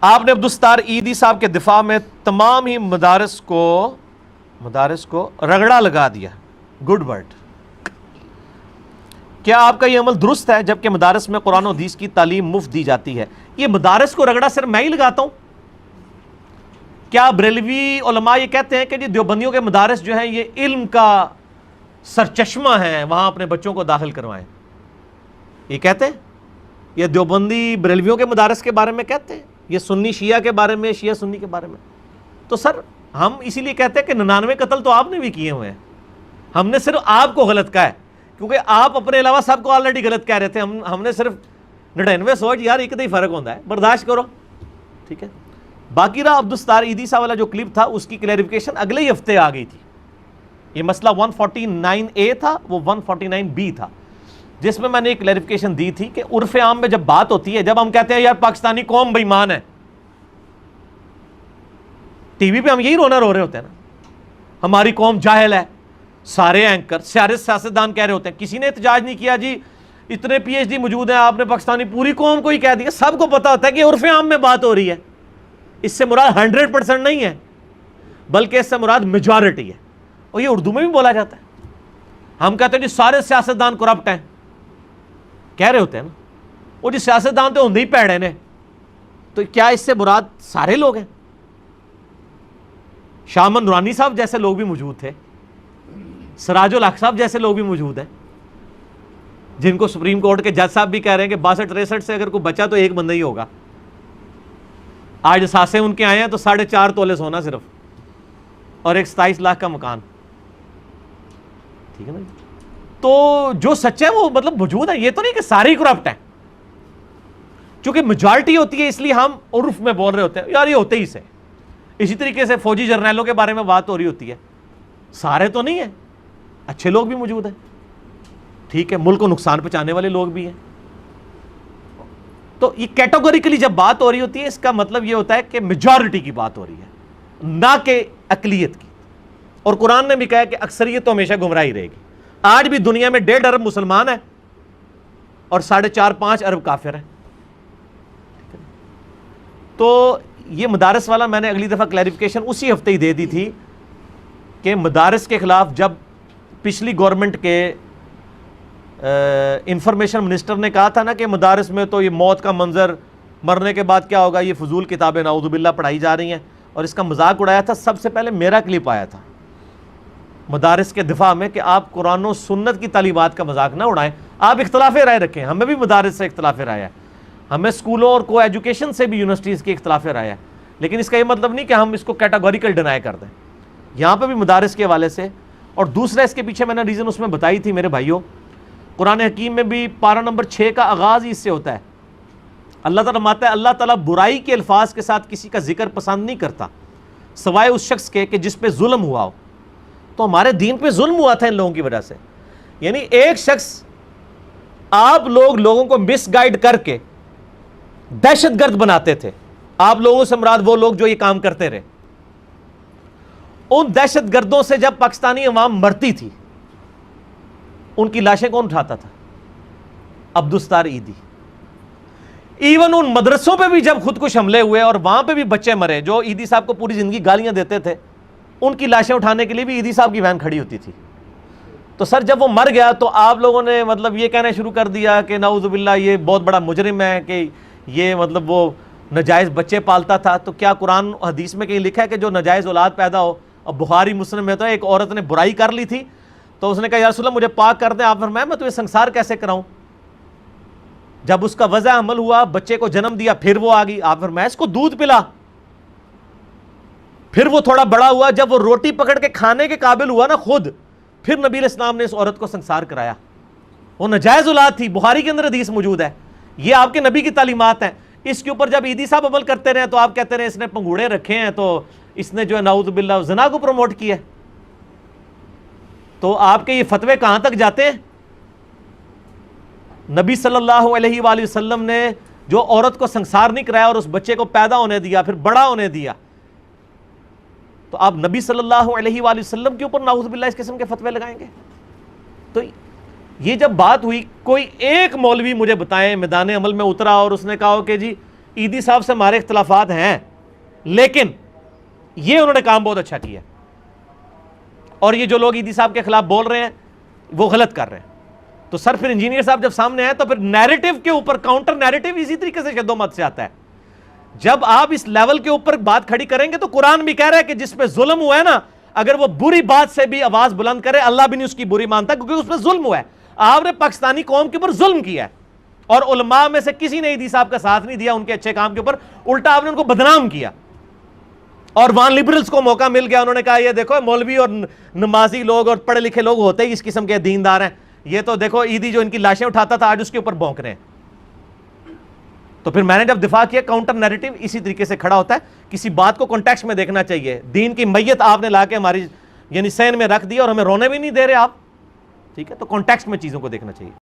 آپ نے عبدالستار عیدی صاحب کے دفاع میں تمام ہی مدارس کو رگڑا لگا دیا. Good word. کیا آپ کا یہ عمل درست ہے جبکہ مدارس میں قرآن و حدیث کی تعلیم مفت دی جاتی ہے؟ یہ مدارس کو رگڑا صرف میں ہی لگاتا ہوں؟ کیا بریلوی علماء یہ کہتے ہیں کہ جی دیوبندیوں کے مدارس جو ہیں یہ علم کا سرچشمہ ہیں، وہاں اپنے بچوں کو داخل کروائیں؟ یہ کہتے ہیں؟ یہ دیوبندی بریلویوں کے مدارس کے بارے میں کہتے ہیں؟ یہ سنی شیعہ کے بارے میں، شیعہ سنی کے بارے میں؟ تو سر ہم اسی لیے کہتے ہیں کہ 99 قتل تو آپ نے بھی کیے ہوئے ہیں. ہم نے صرف آپ کو غلط کہا ہے کیونکہ آپ اپنے علاوہ سب کو آلریڈی غلط کہہ رہے تھے. ہم نے صرف 99 سوچ یار ایک ہی فرق ہوتا ہے، برداشت کرو. ٹھیک ہے. باقی رہا عبدالستار عیدی صاحب والا جو کلپ تھا اس کی کلیریفیکیشن اگلے ہی ہفتے آ گئی تھی. یہ مسئلہ 149A تھا، وہ 149B تھا، جس میں نے ایک کلیریفیکیشن دی تھی کہ عرف عام میں جب بات ہوتی ہے، جب ہم کہتے ہیں یار پاکستانی قوم بے ایمان ہے، ٹی وی پہ ہم یہی رونا رو رہے ہوتے ہیں نا، ہماری قوم جاہل ہے. سارے اینکر، سارے سیاستدان کہہ رہے ہوتے ہیں. کسی نے احتجاج نہیں کیا جی اتنے پی ایچ ڈی موجود ہیں، آپ نے پاکستانی پوری قوم کو ہی کہہ دیا. سب کو پتا ہوتا ہے کہ عرف عام میں بات ہو رہی ہے. اس سے مراد 100% نہیں ہے بلکہ اس سے مراد میجورٹی ہے. اور یہ اردو میں بھی بولا جاتا ہے. ہم کہتے ہیں جی سارے سیاستدان کرپٹ ہیں، کہہ رہے ہوتے ہیں نا. وہ جی سیاستدان تو ہوں ہی پیڑے نے، تو کیا اس سے مراد سارے لوگ ہیں؟ شاہ امن نورانی صاحب جیسے لوگ بھی موجود تھے، سراج الحق صاحب جیسے لوگ بھی موجود ہیں، جن کو سپریم کورٹ کے جج صاحب بھی کہہ رہے ہیں کہ 62-63 سے اگر کوئی بچا تو ایک بندہ ہی ہوگا. آج اثاثے ان کے آئے ہیں تو 4.5 تولے سونا صرف، اور ایک 27 لاکھ کا مکان. ٹھیک ہے نا. تو جو سچے ہیں وہ مطلب موجود ہیں. یہ تو نہیں کہ سارے کرپٹ ہیں. چونکہ میجارٹی ہوتی ہے اس لیے ہم عرف میں بول رہے ہوتے ہیں یار یہ ہوتے ہی سے. اسی طریقے سے فوجی جرنیلوں کے بارے میں بات ہو رہی ہوتی ہے، سارے تو نہیں ہیں، اچھے لوگ بھی موجود ہیں. ٹھیک ہے. ملک کو نقصان پہنچانے والے لوگ بھی ہیں. تو یہ کیٹیگوریکلی جب بات ہو رہی ہوتی ہے اس کا مطلب یہ ہوتا ہے کہ میجورٹی کی بات ہو رہی ہے، نہ کہ اقلیت کی. اور قرآن نے بھی کہا کہ اکثریت تو ہمیشہ گمراہی رہے گی. آج بھی دنیا میں 1.5 ارب مسلمان ہیں اور 4.5-5 ارب کافر ہیں. تو یہ مدارس والا میں نے اگلی دفعہ کلیریفیکیشن اسی ہفتے ہی دے دی تھی کہ مدارس کے خلاف جب پچھلی گورنمنٹ کے انفارمیشن منسٹر نے کہا تھا نا کہ مدارس میں تو یہ موت کا منظر، مرنے کے بعد کیا ہوگا، یہ فضول کتابیں نعوذ باللہ پڑھائی جا رہی ہیں، اور اس کا مذاق اڑایا تھا. سب سے پہلے میرا کلپ آیا تھا مدارس کے دفاع میں کہ آپ قرآن و سنت کی تعلیمات کا مذاق نہ اڑائیں. آپ اختلاف رائے رکھیں. ہمیں بھی مدارس سے اختلاف رائے ہے، ہمیں اسکولوں اور کو ایجوکیشن سے بھی یونیورسٹیز کی اختلاف رائے ہے، لیکن اس کا یہ مطلب نہیں کہ ہم اس کو کیٹیگوریکل ڈینائی کر دیں. یہاں پہ بھی مدارس کے حوالے سے. اور دوسرا اس کے پیچھے میں نے ریزن اس میں بتائی تھی میرے بھائیوں. قرآن حکیم میں بھی پارہ نمبر 6 کا آغاز ہی اس سے ہوتا ہے. اللہ تعالیٰ فرماتا ہے اللہ تعالیٰ برائی کے الفاظ کے ساتھ کسی کا ذکر پسند نہیں کرتا سوائے اس شخص کے کہ جس پہ ظلم ہوا ہو. تو ہمارے دین پہ ظلم ہوا تھا ان لوگوں کی وجہ سے. یعنی ایک شخص، آپ لوگوں کو مس گائیڈ کر کے دہشت گرد بناتے تھے. آپ لوگوں سے مراد وہ لوگ جو یہ کام کرتے رہے. ان دہشت گردوں سے جب پاکستانی عوام مرتی تھی ان کی لاشیں کون اٹھاتا تھا؟ عبدالستار عیدی. ایون ان مدرسوں پہ بھی جب خودکش حملے ہوئے اور وہاں پہ بھی بچے مرے جو عیدی صاحب کو پوری زندگی گالیاں دیتے تھے، ان کی لاشیں اٹھانے کے لیے بھی عیدی صاحب کی وین کھڑی ہوتی تھی. تو سر جب وہ مر گیا تو آپ لوگوں نے مطلب یہ کہنا شروع کر دیا کہ نعوذ باللہ یہ بہت بڑا مجرم ہے کہ یہ مطلب وہ ناجائز بچے پالتا تھا. تو کیا قرآن حدیث میں کہیں لکھا ہے کہ جو ناجائز اولاد پیدا ہو؟ اور بخاری مسلم میں تو ایک عورت نے برائی کر لی تھی تو اس نے کہا یا رسول اللہ مجھے پاک کر دیں. آپ فرمایا میں تمہیں سنسار کیسے کراؤں؟ جب اس کا وضع عمل ہوا، بچے کو جنم دیا، پھر وہ آ گئی. آپ فرمایا اس کو دودھ پلا. پھر وہ تھوڑا بڑا ہوا، جب وہ روٹی پکڑ کے کھانے کے قابل ہوا نا خود، پھر نبی علیہ السلام نے اس عورت کو سنسار کرایا. وہ ناجائز اولاد تھی. بخاری کے اندر حدیث موجود ہے. یہ آپ کے نبی کی تعلیمات ہیں. اس کے اوپر جب عیدی صاحب عمل کرتے رہے تو آپ کہتے رہے اس نے پنگوڑے رکھے ہیں تو اس نے جو ہے نعوذ باللہ زنا کو پروموٹ کیا. تو آپ کے یہ فتوے کہاں تک جاتے ہیں؟ نبی صلی اللہ علیہ وآلہ وسلم نے جو عورت کو سنسار نہیں کرایا اور اس بچے کو پیدا ہونے دیا پھر بڑا ہونے دیا، تو آپ نبی صلی اللہ علیہ وآلہ وسلم کے اوپر نعوذ باللہ اس قسم کے فتوے لگائیں گے؟ تو یہ جب بات ہوئی، کوئی ایک مولوی مجھے بتائیں میدان عمل میں اترا اور اس نے کہا کہ جی عیدی صاحب سے ہمارے اختلافات ہیں، لیکن یہ انہوں نے کام بہت اچھا کیا، اور یہ جو لوگ عیدی صاحب کے خلاف بول رہے ہیں وہ غلط کر رہے ہیں۔ تو سر پھر انجینئر صاحب جب سامنے آئے تو پھر نیریٹو کے اوپر کاؤنٹر نیریٹو اسی طریقے سے شد و مت سے آتا ہے۔ جب آپ اس لیول کے اوپر بات کھڑی کریں گے تو قرآن بھی کہہ رہا ہے کہ جس پہ ظلم ہوا ہے نا، اگر وہ بری بات سے بھی آواز بلند کرے اللہ بھی نہیں اس کی بری مانتا، کیونکہ اس پہ ظلم ہوا ہے۔ آپ نے پاکستانی قوم کے اوپر ظلم کیا ہے، اور علماء میں سے کسی نے عیدی صاحب کا ساتھ نہیں دیا ان کے اچھے کام کے اوپر، الٹا آپ نے ان کو بدنام کیا۔ اور وہاں لبرلز کو موقع مل گیا، انہوں نے کہا یہ دیکھو مولوی اور نمازی لوگ اور پڑھے لکھے لوگ ہوتے ہی اس قسم کے دیندار ہیں، یہ تو دیکھو عیدی جو ان کی لاشیں اٹھاتا تھا آج اس کے اوپر بھونک رہے ہیں۔ تو پھر میں نے جب دفاع کیا، کاؤنٹر نیریٹو اسی طریقے سے کھڑا ہوتا ہے، کسی بات کو کانٹیکسٹ میں دیکھنا چاہیے۔ دین کی میت آپ نے لا کے ہماری یعنی سین میں رکھ دی اور ہمیں رونے بھی نہیں دے رہے آپ، ٹھیک ہے، تو کانٹیکسٹ میں چیزوں کو دیکھنا چاہیے۔